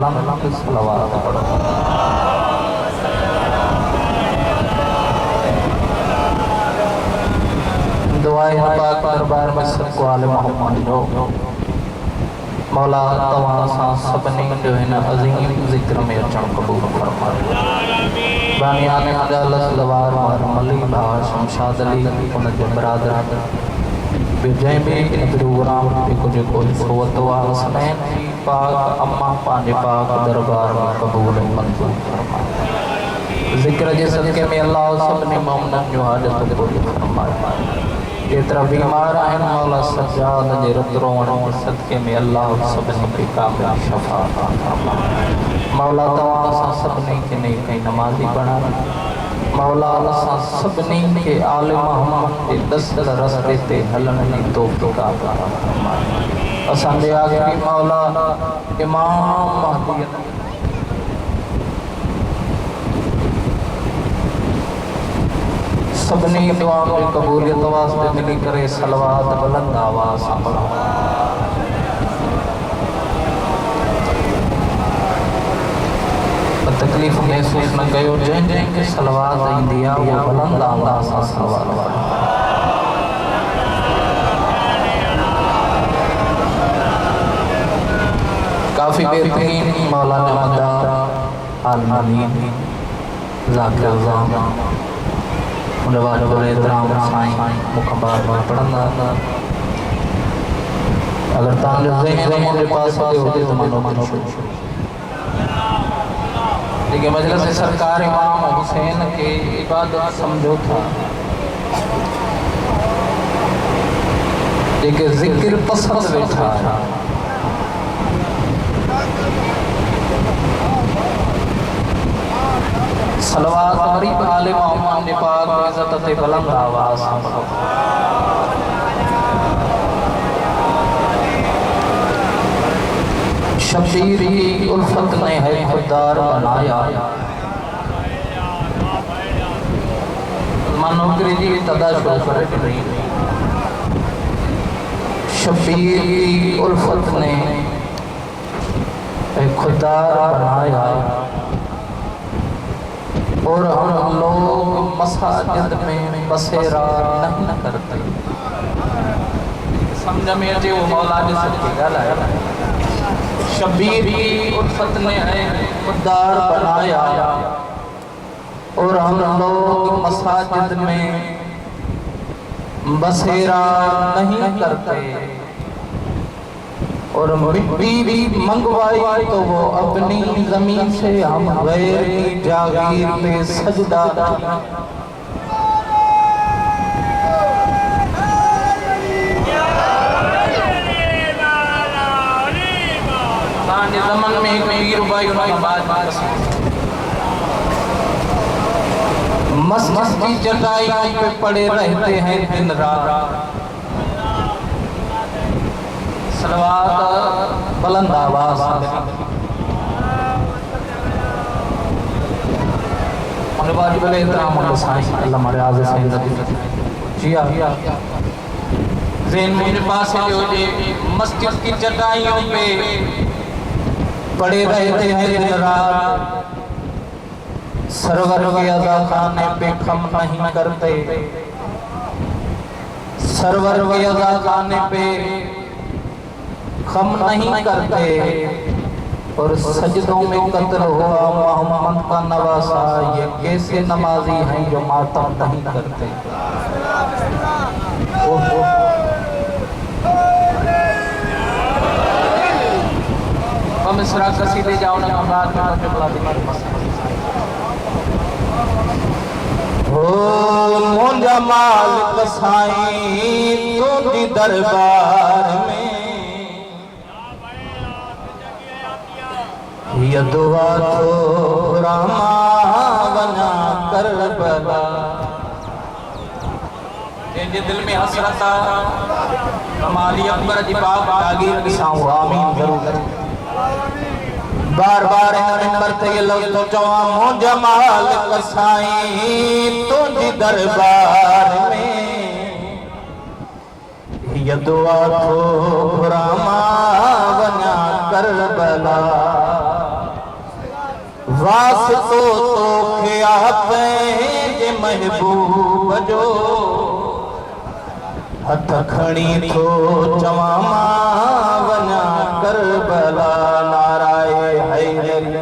सलवात पढ़ो। दुआए पाक दरबार में सबको आले मोहम्मद हो। मौला तवा सा सबने जो है ना अजीम जिक्र में अचण कबूल फरमाए। बानियान अदालत सलवार और मली भा शमशाद अली उन जे बरादर विजय में प्रोग्राम पे कुछ कोई सोतवा हसनैन पाक अम्मा पांजे पाक दरबार में कबूल मंजूर फरमाए। जिक्र जे सदके में अल्लाह सबने मोमिन जो हाजत पूरी फरमाए। जेतरा बीमार आहिनि मौला सज्जाद जे रुद्रोण के सदके में अल्लाह सबने के कामिल शफा फरमाए। मौला तवा सा सबने के ने कई नमाजी बना। मौला असां सभिनी खे आले मोहम्मद जे दस्त रस्ते ते हलण जी तौफ़ीक़ अता फरमाए। असांजे आखिरी मौला इमाम महदी सभिनी दुआ में कबूलियत वास्ते मिली करे सलवात बुलंद आवाज़ सां पढ़ो। तकलीफ़ महसूस न कयो। जैं के सलवात ईंदी आहे वो बुलंद आवाज़ सां सलवात पढ़ो। काफ़ी बेहतरीन मौलाना मदार आलमीन ज़ाकिर ज़ाम उन वाले बड़े एहतराम साईं मुकबार में पढ़ंदा। अगर तव्हांजो ज़हन मुंहिंजे पास होते तो मानो कुझु लेकिन मजलिस सरकार इमाम हुसैन के इबादत समझो था लेकिन जिक्र पसंद बैठा है। सलवात गरीब आले मोहम्मद ने पाक इज्जत ते बुलंद आवाज़ सां पढ़ो। शबीर की उल्फत ने है खुदार बनाया। मनोकरी जी तदा शुक्र करी। शबीर की उल्फत ने है खुदार बनाया और हम लोग मसाजिद में बसेरा नहीं करते। समझ में अचे वो मौला जी सच्ची गाल है। शबीर की उल्फत ने है खुदार बनाया और हम लोग मसाजिद में बसेरा नहीं करते। और मिट्टी भी मंगवाई तो वो अपनी जमीन से हम गैर की जागीर पे सजदा ज़मन में एक पीर भाई उनकी बात मस्जिद की चटाइयों पे पड़े रहते हैं दिन रात। सलवात बुलंद आवाज़ मेरे वाजिब एहतराम और साईं अल्लाह हमारे आज़े साईं जी आ ज़हन मेरे पास है जो मस्जिद की चटाइयों पे पड़े रहते हैं दिन रात। सरवर के अज़ा खाने पे खम नहीं करते। सरवर के अज़ा खाने पे खम नहीं करते। और सजदों में कत्ल हुआ मोहम्मद का नवासा ये कैसे नमाजी हैं जो मातम नहीं करते। हम इस रात कसीदे जाओ ना अमरात में मुझे बुला दी। हो मुझा मालिक साईं तुझी दरबार में ये दुआ तो रामा बना कर बला। जिनके दिल में हसरत हमारी अकबर जी पाक जागीर की साऊं आमीन जरूर। बार बार मिंबर ते ये लफ्ज़ तो चवा मुझा मालिक साईं तुझी दरबार में ये दुआ तो रामा बना कर बला। वास्तो तोखे पंहिंजे महबूब जो हथ खणी थो चवां मां वञा करबला नाराए हैदरी।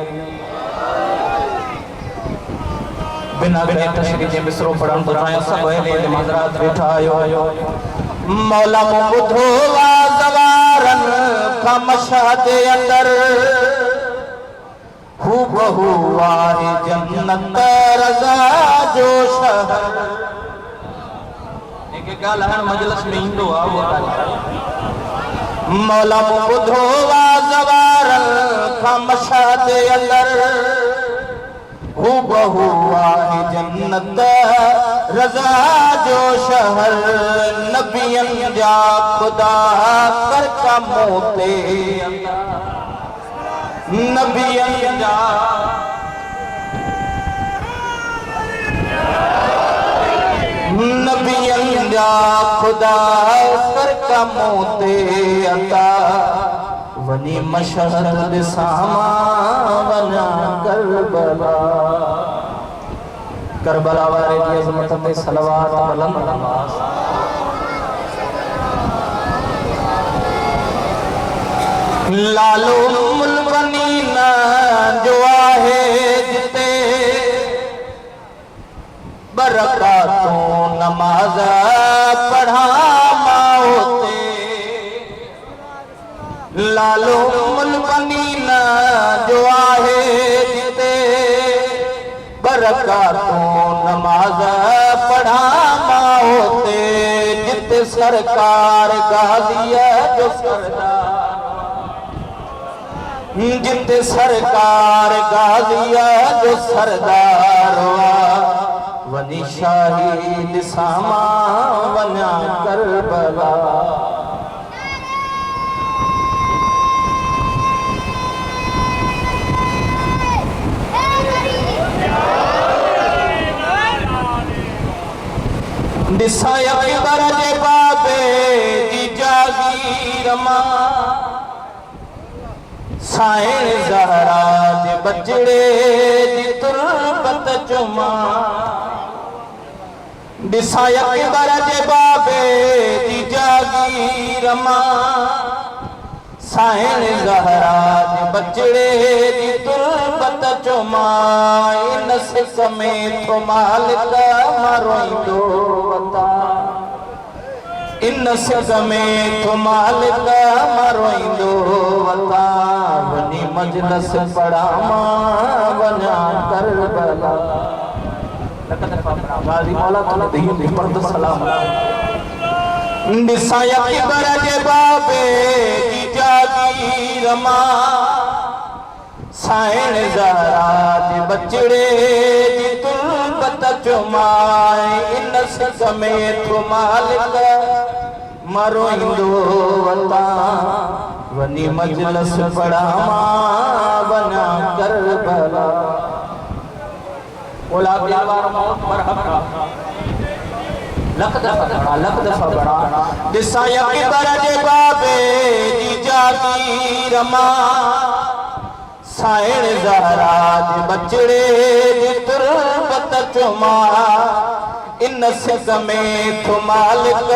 बिना गए तशरीह जे मिसरो पढ़ण तो चाहे सब अहले हज़रात वेठा आयो। मौला मो ॿुधो ज़वारन खां मशहद अंदर हू बहू आहे जन्नत रज़ा जो शहर। एक ॻाल्हि मजलिस में ईंदो आहे वो ॻाल्हि। मौला मो ॿुधो ज़वारन खां मशहद अंदर हू बहू आहे जन्नत रज़ा जो शहर। नबियन जा खुदा कर कमों ते नबियन जा नबियन जा खुदा कर कमों ते अता वनी मशहद दिसामा वना करबला। करबला वाले की अज़मत पे सलवात बुलंद नमाज। लालो मुलवनी ना जो आहे जिते बरकातों नमाज पढ़ा माओते। लालो मुलवनी ना जो आहे जिते बरकातों नमाज पढ़ा माओते। जिते सरकार गाज़िया जो सरदार जिते सरकार गाज़िया जो सरदार वनी शाही सामा वना करबला। दिसाया दरजे बाबे जी जागीर मां साईं ज़हरा जे बचड़े जी तुरबत चुमा। दिसाया दरजे बाबे जी जागीर मां साईं ज़हरा जे बचड़े जी तुरबत चुमा। इन सिक में तो मालिक मरोईंदो वता। इन सिक में तो मालिक मरोईंदो वता। वनी मजलिस पढ़ा मां वञा करबला। गाज़ी मौला तुम दी पर्द सलाम। दिसाया दरजे बाबे जी जागीर मां साईं ज़हरा जे बचड़े जी तुरबत चुमा। इन सिक में तो मालिक मरोईंदो वता। वनी मजलिस पढ़ा मां वञा करबला। ओला प्यार मौत मरहबा लख दफ़ा बड़ा। दिसाया दरजे बाबे जी जागीर मां साईं ज़हरा जे बचड़े जी तुरबत चुमा। इन सिक में तो मालिक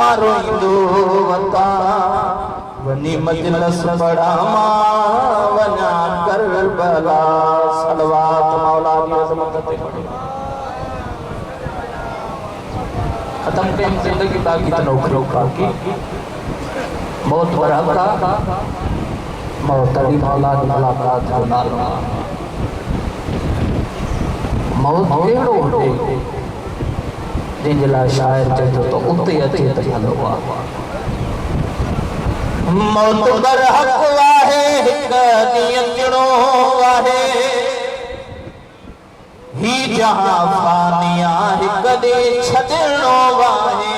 मरोईंदो वता। वनी मजलिस पढ़ा मां वञा करबला। सलवात मौला की अज़मत पे खत्म करें जिंदगी बाकी तनोखरो बाकी मौत बरहका मौत अली मौला की मुलाकात हो नालना। मौत केड़ो होते जिन ला शायर चतो तो उते अचे त हलो आ। मौत बरहक वाहे हिक ॾींहुं अचणो आहे। ही जहां फानिया हिक ॾींहुं छॾणो आहे।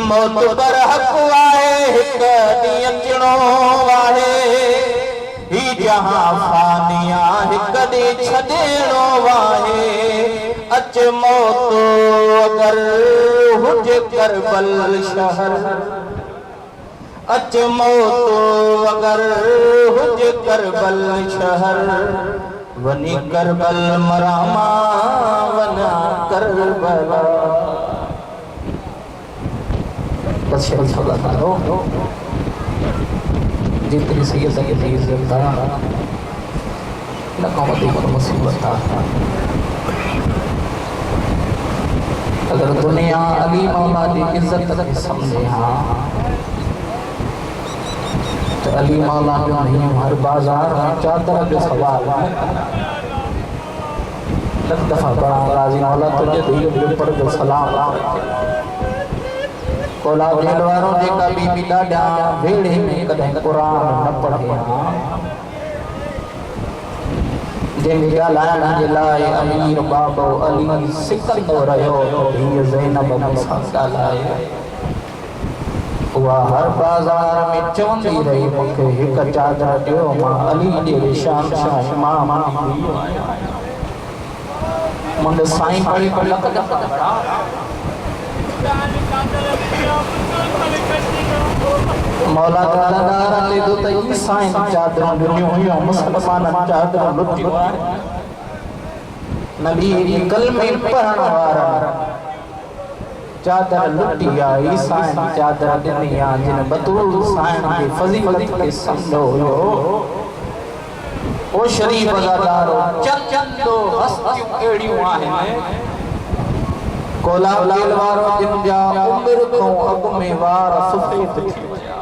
मौत बरहक वाहे हिक ॾींहुं अचणो आहे। ही जहां फानिया हिक ॾींहुं छॾणो आहे। अच मौत अगर हुजे करबल शहर। अच मौत अगर हुजे करबल शहर वनी करबल मरामा वना करबला बस जितनी सैयद मुसीबत अगर दुनिया अली मौला की इज्जत समझे हाँ तो अली मौला जो नहीं हर बाजार में चादर जो सवाल लख दफा बड़ा राजी मौला तुझे दिल पर जो सलाम कोला जेलवारों जेका बीबी डाडा भेड़े में कदें कुरान न पढ़े जेंगे गालान जे लाए अमीर बाबो अली सिकंदो रहो धी ज़ैनब मूसा गालाए उहा हर बाजार में चवंदी रही मूंखे हिक चादर ॾियो मां अली जे शान सां इमाम मुंहिंजो साईं पढ़ी लख दफ़ा मौला दादा ले दो त साईं चादर ॾिनियूं हुयूं मुसलमान चादर लुटियूं नबी कलमे पढ़ण वारा चादर लुटी आई साईं चादर ॾिनी आहे जिन बतूल साईं जी फज़ीलत खे सम्झो हुयो ओ शरीफ अदादारो चंदो हस्तियूं अहिड़ियूं आहिनि कोला जेलवारो जिन जा उम्र खां अॻु में वार सफ़ेद थी विया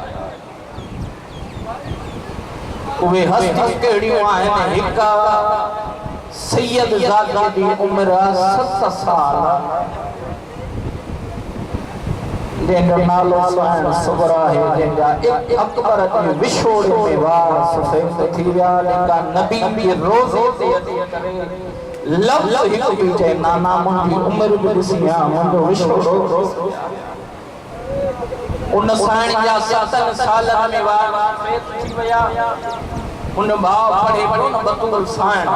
उहे हस्तियूं कहिड़ियूं आहिनि हिक सैयद ज़ादा जी उम्र 7 साल जंहिंजो नालो साईं सुबरा है जंहिंजा अकबर जे विछोड़े में वार सफ़ेद थी विया जेका नबी जे रोज़े ते अची करे लफ़्ज़ हिकु बि चए नाना मुंहिंजी उम्र बि ॾिसी आ मुंहिंजो विछोड़ो उन साईं जा 7 सालनि में वार सफ़ेद थी विया उन भाउ पढ़े पढ़े न बतूल साईं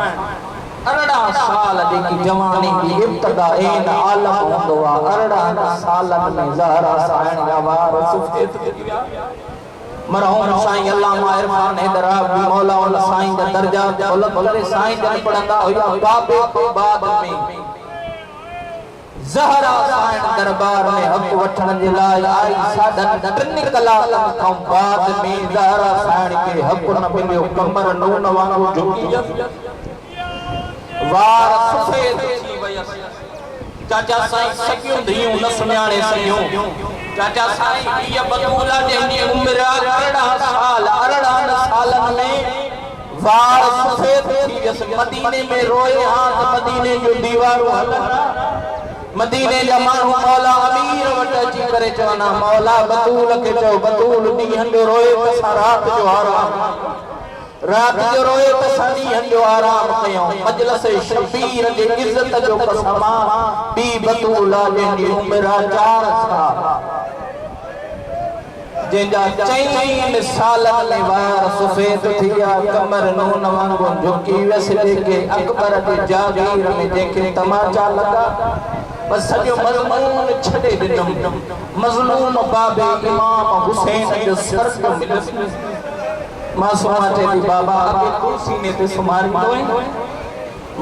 18 साल जेकी जवानी की इब्तिदा ऐन आलम हूंदो आहे 18 सालनि में ज़हरा साईं जा वार सफ़ेद थी विया मरहूम साईं अल्लामा इरफान हैदराबाद भी मौला उल साईं जा दर्जा बुलंद करे साईं जन पढ़ंदा हुआ बाबे के बाद में ज़हरा साईं दरबार में हक वठण जे लाइ आई 3.5 कलाक खां बाद में ज़हरा साईं के हक न मिलियो कमर नून वांगुरु झुकी वार सफ़ेद थी वयसि चाचा साईं सगियूं धियूं न सुञाणे सघियूं चाचा साईं ये बतूला जंहिंजी उम्र 18 सालनि में वार सफ़ेद थी वियसि मदीने में रोए हां त मदीने जो दीवारूं हलन मदीने जा माण्हू मौला अमीर वटि अची करे चवनि मौला बतूल खे चओ बतूल ॾींहं जो रोए त असां राति जो आराम रात जो रोए त ॾींहं जो आराम कयूं मजलिस शबीर जे इज्जत जो कसम बी बतूला जंहिंजी उम्र 4 साल जंहिंजा 4 सालनि में वार सफ़ेद थी विया कमर नून वांगुरु झुकी वियसि जेके अकबर जे जागीर में जंहिंखे तमाचा लॻा बस सॼो मज़मून छॾे ॾिनमि मज़लूम बाबे इमाम हुसैन जो सर पियो मिलियसि मासूमा चई बाबा अॻे कुर्सी ते सुम्हारींदो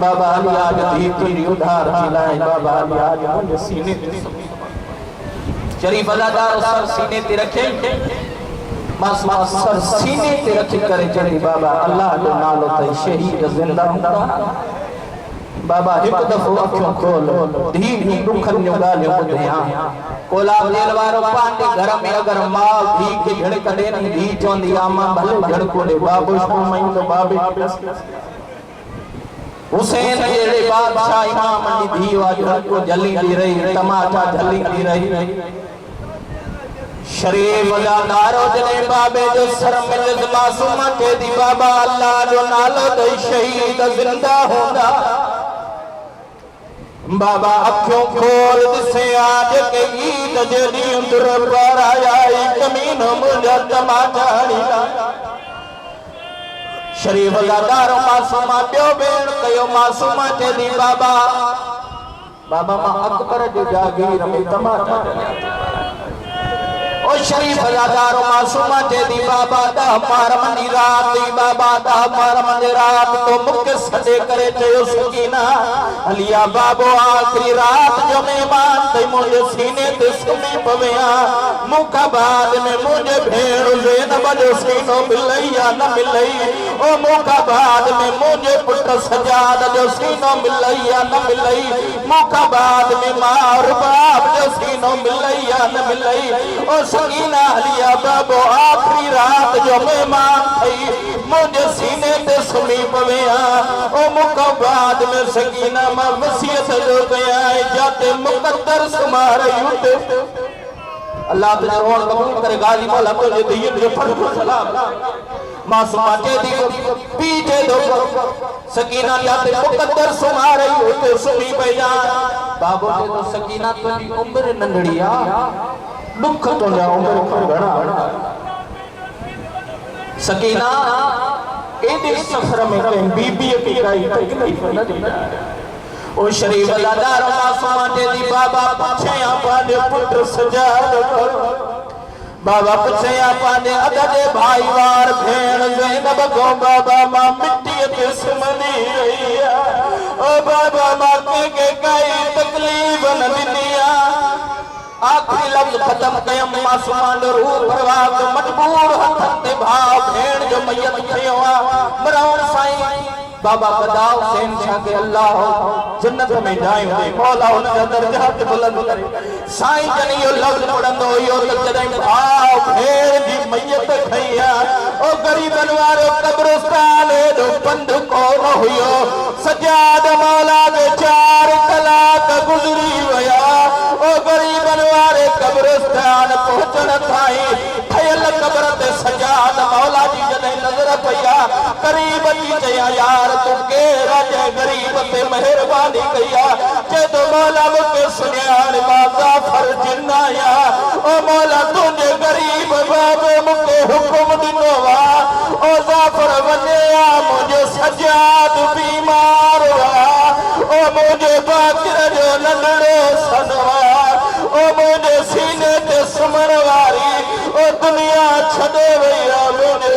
बाबा अली आज धी तुंहिंजी उधार थी लाइ बाबा अली आज मुंहिंजे सीने ते शरीफ अदादार सर सीने ते रखे मासूमा सर सीने ते रखी करे चई बाबा अल्लाह जो नालो ते शहीद ज़िंदा हूंदा बाबा एक दफ़ो अखियूं खोल धी दुखन जो ॻाल्हियूं ॿुधियां कोला जेलवारो पंहिंजे घर में अगरि माउ धी खे झड़क ॾे न धी चवंदी आहे मां भले झड़को ॾे बाबू मई तो बाबे हुसैन जहिड़े बादशाह इमाम जी धी वा झड़को झलींदी रही टमाटा झलींदी रही शरीफ जा नारो जॾहिं बाबे जो सर में मासूमा चए थी बाबा अल्लाह जो नालो दई शहीद ज़िंदा हूंदा बाबा अखियों खोल दिसे आज के ईद जे ॾींहुं तुर पर आया कमीन मुंहिंजा टमाटा हणींदा शरीफ दादारो मासूमा ॿियो भेण कयो मासूमा चए थी बाबा बाबा मां अकबर जे जागीर में टमाटा ओ ओ शरीफ हजादार मासूमा ते दी बाबा दा मार मंदी रात दी बाबा दा मार मंदी रात तो मुके सदे करे चयो सकीना अलिया बाबो आखिरी रात जो मेहमान ते मुझे सीने ते सुमी पवेया मुका बाद में मुझे भेड़ ज़ैनब जो सीनो मिलैया न मिलई ओ मुका बाद में मुझे पुत्र सजाद जो सीनो मिलैया न मिलई मुका बाद में मार बाप जो सीनो मिलैया न मिलई ओ सकीना अलिया बाबो आखिरी रात जो मेहमान थई मुझे सीने ते सुमी पवेया ओ मुका बाद में सकीना मा वसीयत जो गया है जाते मुकद्दर सुमार युद्ध अल्लाह तुझे रोन कबूल करे गाली मौला तुझे दिए जो फर्ज सलाम मासूमा के दी पीछे दो सकीना जाते मुकद्दर सुमार युद्ध सुमी पया बाबो ते तो सकीना तुझी उम्र नंढड़िया दुख तो जा उम्र घणा सकीना एदे सफर में कहीं बीबी की काई तकलीफ न दी ओ शरीफ अल्लाहदार मासूमा ते दी बाबा पूछे पादे पुत्र सजाद बाबा पूछे पादे अददे भाईवार भेण ज़ैनब को बाबा मां मिट्टी ते सुमनी रहिया ओ बाबा मां के काई तकलीफ न दिनिया आखिरी लफ्ज खत्म कयम मासूमा जो रूह परवाह तो मजबूर हथन ते भाव भेण जो मैयत थयो मराउन साईं बाबा बदाव हुसैन शाह के अल्लाह जन्नत में जाए हुए मौला उन दर्जात बुलंद करे साईं जन यो लफ्ज पढ़ंदो यो तक जदे भाव भेड़ जी मैयत खैया ओ गरीबन वारो कब्रिस्तान दो पंध को न हुयो सजाद मौला के 4 कलाक गुजरी वया ओ गरीबन वारे कब्रिस्तान पहुंचण थाई ठयल कब्र ते सजाद मौला जी जदे नजर पया करीब जी चया यार तू के राजे गरीब पे मेहरबानी कया जे तो मौला मुके सुनियान माता फर जिन्नाया ओ मौला तुझे गरीब बाबे मुके हुक्म दिनो वा ओ जाफर वनेया मुझे सजाद बीमार वा ओ मुझे बाकिर जो नंढड़ो सनवा ओ मुझे सीने ते सुमण वारी ओ दुनिया छड़े वया मुझे